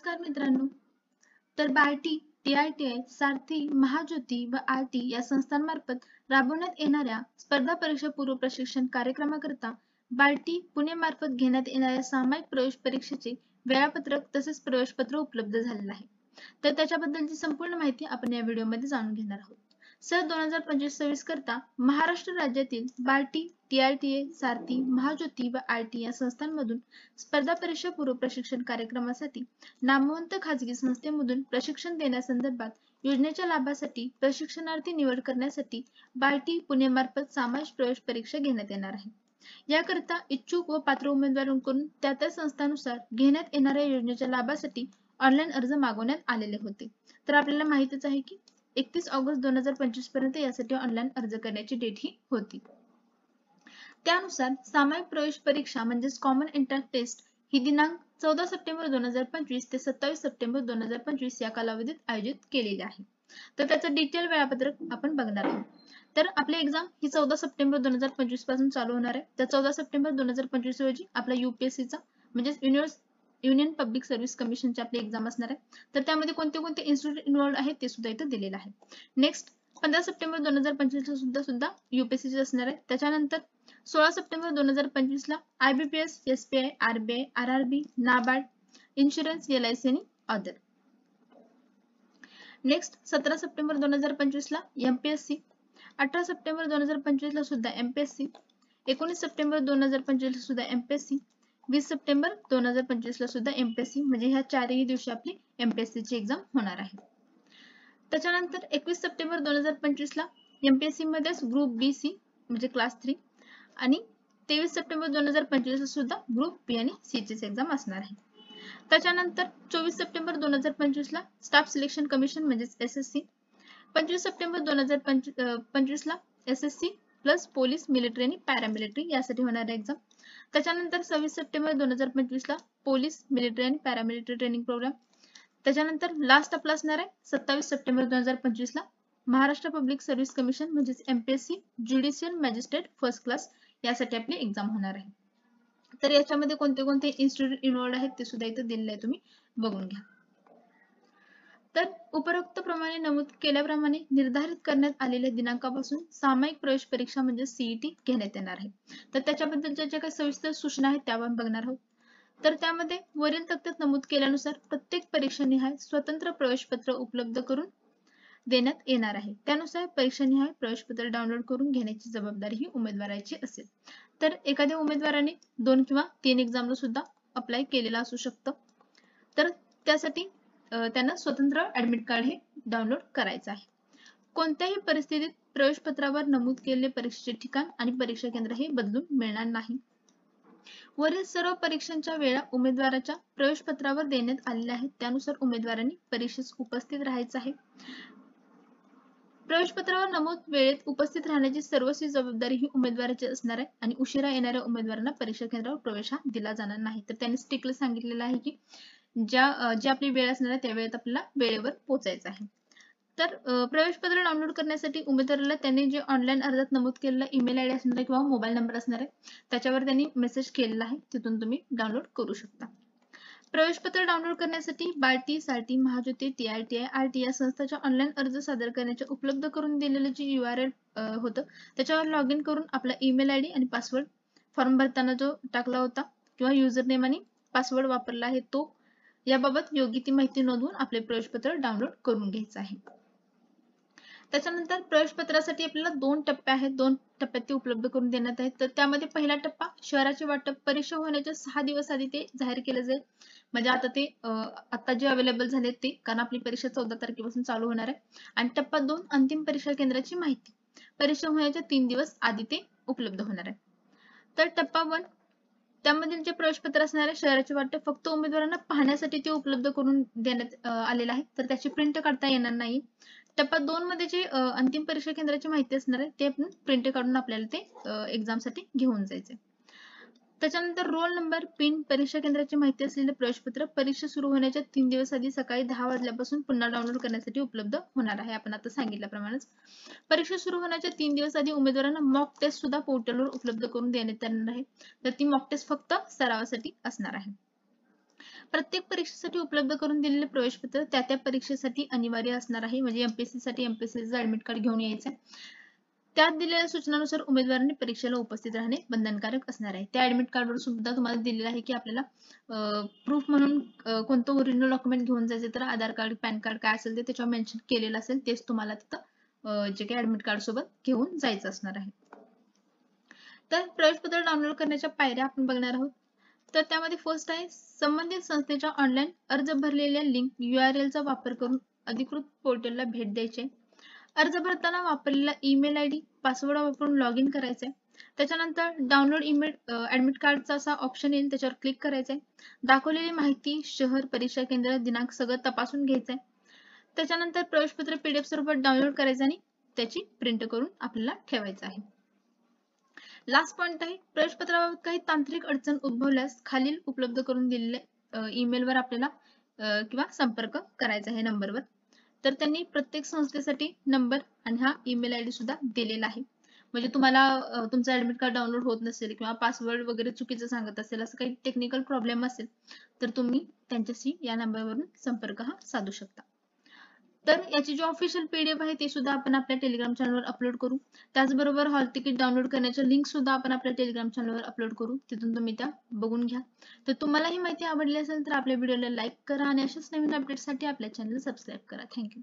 नमस्कार मित्रांनो. तर बार्टी, TITI, सारथी, महाज्योती व आरटी या संस्थांमार्फत राबवण्यात येणाऱ्या स्पर्धा परीक्षा पूर्व प्रशिक्षण कार्यक्रमाकरिता बार्टी पुणे मार्फत घेण्यात येणाऱ्या सामायिक प्रवेश परीक्षेचे वेळापत्रक तसेच प्रवेशपत्र उपलब्ध झालेलं आहे. तर त्याच्याबद्दलची संपूर्ण माहिती आपण या व्हिडिओमध्ये जाणून घेणार आहोत. सन 2025-26 करता महाराष्ट्र राज्यातील बार्टी, TITI, सारथी, महाज्योती व आरटी या संस्थांमधून स्पर्धा परीक्षा पूर्व प्रशिक्षण कार्यक्रमासाठी नामवंत खाजगी संस्थेमधून प्रशिक्षण देण्यासंदर्भात योजनेच्या लाभासाठी प्रशिक्षणार्थी निवड करण्यासाठी बार्टी पुणे मार्फत सामायिक प्रवेश परीक्षा घेण्यात येणार आहे. याकरिता इच्छुक व पात्र उमेदवारांकडून त्या संस्थानुसार घेण्यात येणाऱ्या योजनेच्या लाभासाठी ऑनलाईन अर्ज मागवण्यात आलेले होते. तर आपल्याला माहितीच आहे की 31 ऑगस्ट 2025 पर्यंत यासाठी ऑनलाईन अर्ज करण्याची डेट ही होती. त्यानुसार सामायिक प्रवेश परीक्षा म्हणजेच कॉमन एंट्रन्स टेस्ट ही दिनांक 14 सप्टेंबर 2025 ते 27 सप्टेंबर 2025 या कालावधीत आयोजित केलेली आहे. तर त्याचं डिटेल वेळापत्रक आपण बघणार आहोत. तर आपली एक्झाम ही 14 सप्टेंबर 2025 पासून चालू होणार आहे. तर 14 सप्टेंबर 2025 रोजी आपला UPSCचा म्हणजेच युनियन पब्लिक सर्व्हिस कमिशनची आपली एक्झाम असणार आहे. तर त्यामध्ये कोणते कोणते इन्स्टिट्यूट इन्व्हॉल्व आहेत ते सुद्धा इथे दिलेलं आहे. नेक्स्ट 15 सप्टेंबर 2025 ला सुद्धा UPSCची असणार आहे. त्याच्यानंतर 16 सप्टेंबर 2025 ला IBPS, SBI, RBI, RRB, NABARD, insurance, LIC आणि अदर. नेक्स्ट 17 सप्टेंबर 2025 ला MPSC, 18 सप्टेंबर 2025 ला सुद्धा MPSC, 19 सप्टेंबर 2025 ला सुद्धा MPSC, 20 सप्टेंबर 2025 ला सुद्धा MPSC म्हणजे ह्या चारही दिवशी आपली MPSC ची एक्झाम होणार आहे. त्याच्यानंतर 21 सप्टेंबर 2025 ला MPSC मध्येच ग्रुप BC म्हणजे क्लास 3 आणि 23 सप्टेंबर 2025 ला सुद्धा ग्रुप B आणि C ची एक्झाम असणार आहे. त्याच्यानंतर 24 सप्टेंबर 2025 ला स्टाफ सिलेक्शन कमिशन म्हणजेच SSC, 25 सप्टेंबर 2025 ला SSC प्लस पोलीस, मिलिटरी आणि पॅरामिलिटरी यासाठी होणार आहे एक्झाम. त्याच्यानंतर 26 सप्टेंबर 2025 ला पोलीस, मिलिटरी आणि पॅरामिलिटरी ट्रेनिंग प्रोग्राम. त्याच्यानंतर लास्ट आपला असणार आहे 27 सप्टेंबर 2025 ला महाराष्ट्र पब्लिक सर्व्हिस कमिशन म्हणजेच MPSC judicial magistrate first class यासाठी आपली एक्झाम होणार आहे. तर याच्यामध्ये कोणते कोणते इन्स्टिट्यूट इन्व्हॉल्व आहेत ते सुद्धा इथे दिलेले आहे, तुम्ही बघून घ्या. तर उपरोक्त प्रमाणे नमूद केल्याप्रमाणे निर्धारित करण्यात आलेल्या दिनांकापासून सामायिक प्रवेश परीक्षा म्हणजे CET घेण्यात येणार आहे. तर त्याच्याबद्दलच्या ज्या काही सविस्तर सूचना आहेत त्या आपण बघणार आहोत. तर त्यामध्ये वरील तक्त्यात नमूद केल्यानुसार प्रत्येक परीक्षानिहाय स्वतंत्र प्रवेशपत्र उपलब्ध करून देण्यात येणार आहे. त्यानुसार परीक्षानिहाय प्रवेशपत्र डाउनलोड करून घेण्याची जबाबदारी ही उमेदवाराची असेल. तर एखाद्या उमेदवाराने 2 किंवा 3 एक्झामला सुद्धा अप्लाय केलेला असू शकतं. तर त्यासाठी त्यांना स्वतंत्र ऍडमिट कार्ड हे डाउनलोड करायचं आहे. कोणत्याही परिस्थितीत प्रवेशपत्रावर नमूद केलेले परीक्षेचे ठिकाण आणि परीक्षा केंद्र हे बदलून मिळणार नाही. वरील सर्व परीक्षांच्या वेळा उमेदवाराच्या प्रवेशपत्रावर देण्यात आलेल्या आहेत. त्यानुसार उमेदवारांनी परीक्षेस उपस्थित राहायचं आहे. प्रवेशपत्रावर नमूद वेळेत उपस्थित राहण्याची सर्वस्वी जबाबदारी ही उमेदवाराची असणार आहे आणि उशिरा येणाऱ्या उमेदवारांना परीक्षा केंद्रावर प्रवेश हा दिला जाणार नाही. तर त्यांनी स्ट्रिक्टली सांगितलेलं आहे की जी आपली वेळ असणार आहे त्या वेळेत आपल्याला वेळेवर पोहोचायचं आहे. तर प्रवेशपत्र डाउनलोड करण्यासाठी उमेदवाराला त्यांनी जे ऑनलाईन अर्जात नमूद केलेला ईमेल ID असणार आहे किंवा मोबाईल नंबर असणार आहे त्याच्यावर त्यांनी मेसेज केलेला आहे, तिथून तुम्ही डाउनलोड करू शकता. प्रवेशपत्र डाउनलोड करण्यासाठी बार्टी, सारथी, महाज्योती, TITI, RT या संस्थांच्या ऑनलाईन अर्ज सादर करण्याचे उपलब्ध करून दिलेले जे URL होतं त्याच्यावर लॉग इन करून आपला ईमेल ID आणि पासवर्ड फॉर्म भरताना जो टाकला होता किंवा युजर नेम आणि पासवर्ड वापरला आहे तो याबाबत योग्य ती माहिती नोंदवून आपले प्रवेशपत्र डाउनलोड करून घ्यायचं आहे. त्याच्यानंतर प्रवेशपत्रासाठी आपल्याला 2 टप्पे आहेत, 2 टप्प्यात ते उपलब्ध करून देण्यात आहेत. तर त्यामध्ये पहिला टप्पा शहराचे वाटप परीक्षा होण्याच्या 6 दिवस आधी ते जाहीर केले जाईल. म्हणजे आता ते आता जे अवेलेबल झाले ते, कारण आपली परीक्षा 14 तारखेपासून चालू होणार आहे. आणि टप्पा 2 अंतिम परीक्षा केंद्राची माहिती परीक्षा होण्याच्या 3 दिवस आधी ते उपलब्ध होणार आहे. तर टप्पा 1 त्यामधील जे प्रवेशपत्र असणार आहे शहराचे वाटप फक्त उमेदवारांना पाहण्यासाठी ते उपलब्ध करून देण्यात आलेलं आहे. तर त्याची प्रिंट काढता येणार नाही. टप्पा 2 मध्ये जे अंतिम परीक्षा केंद्राची माहिती असणार आहे ते आपण प्रिंट काढून आपल्याला ते एक्झाम साठी घेऊन जायचे. त्याच्यानंतर रोल नंबर, पिन, परीक्षा केंद्राची माहिती असलेले प्रवेशपत्र परीक्षा सुरू होण्याच्या 3 दिवस आधी सकाळी 10 वाजल्यापासून पुन्हा डाउनलोड करण्यासाठी उपलब्ध होणार आहे. आपण आता सांगितल्याप्रमाणेच परीक्षा सुरू होण्याच्या 3 दिवस आधी उमेदवारांना मॉक टेस्ट सुद्धा पोर्टलवर उपलब्ध करून देण्यात येणार आहे. तर ती मॉक टेस्ट फक्त सरावासाठी असणार आहे. प्रत्येक परीक्षेसाठी उपलब्ध करून दिलेले प्रवेशपत्र त्या त्या परीक्षेसाठी अनिवार्य असणार आहे. म्हणजे एमपीएससी साठी एमपीएससीचं ऍडमिट कार्ड घेऊन यायचं आहे. त्यात दिलेल्या सूचनानुसार उमेदवारांनी परीक्षेला उपस्थित राहणे बंधनकारक असणार आहे. त्या ऍडमिट कार्डवर सुद्धा तुम्हाला दिलेलं आहे की आपल्याला प्रूफ म्हणून कोणतं ओरिजिनल डॉक्युमेंट घेऊन जायचे, तर आधार कार्ड, पॅन कार्ड काय असेल ते त्याच्यावर मेन्शन केलेलं असेल तेच तुम्हाला तिथं जे काही ऍडमिट कार्ड सोबत घेऊन जायचं असणार आहे. तर प्रवेशपत्र डाउनलोड करण्याच्या पायऱ्या आपण बघणार आहोत. तर त्यामध्ये फर्स्ट आहे संबंधित संस्थेच्या ऑनलाईन अर्ज भरलेल्या लिंक URL चा वापर करून अधिकृत पोर्टलला भेट द्यायची. अर्ज भरताना वापरलेला ईमेल ID, पासवर्ड वापरून लॉग इन करायचंय. त्याच्यानंतर डाउनलोड ईमेल ऍडमिट कार्डचा असा ऑप्शन येईल, त्याच्यावर क्लिक करायचंय. दाखवलेली माहिती, शहर, परीक्षा केंद्र, दिनांक सगळं तपासून घ्यायचंय. त्याच्यानंतर प्रवेशपत्र PDF स्वरूपात डाउनलोड करायचं आणि त्याची प्रिंट करून आपल्याला ठेवायचं आहे. लास्ट पॉइंट आहे प्रवेशपत्राबाबत काही तांत्रिक अडचण उद्भवल्यास खालील उपलब्ध करून दिलेल्या ईमेलवर आपल्याला किंवा संपर्क करायचा आहे नंबरवर. तर त्यांनी प्रत्येक संस्थेसाठी नंबर आणि हा ईमेल ID सुद्धा दिलेला आहे. म्हणजे तुम्हाला तुमचं ऍडमिट कार्ड डाउनलोड होत नसेल किंवा पासवर्ड वगैरे चुकीचं सांगत असेल, असं काही टेक्निकल प्रॉब्लेम असेल तर तुम्ही त्यांच्याशी या नंबरवरून संपर्क हा साधू शकता. तर याची जी ऑफिशियल PDF आहे ती सुद्धा आपण आपल्या टेलिग्राम चॅनलवर अपलोड करू. त्याचबरोबर हॉल तिकीट डाउनलोड करण्याच्या लिंक सुद्धा आपण आपल्या टेलिग्राम चॅनलवर अपलोड करू. तिथून तुम्ही त्या बघून घ्या. तर तुम्हाला ही माहिती आवडली असेल तर आपल्या व्हिडिओला लाईक करा आणि अशाच नवीन अपडेट्ससाठी आपल्या चॅनलला सबस्क्राईब करा. थँक्यू.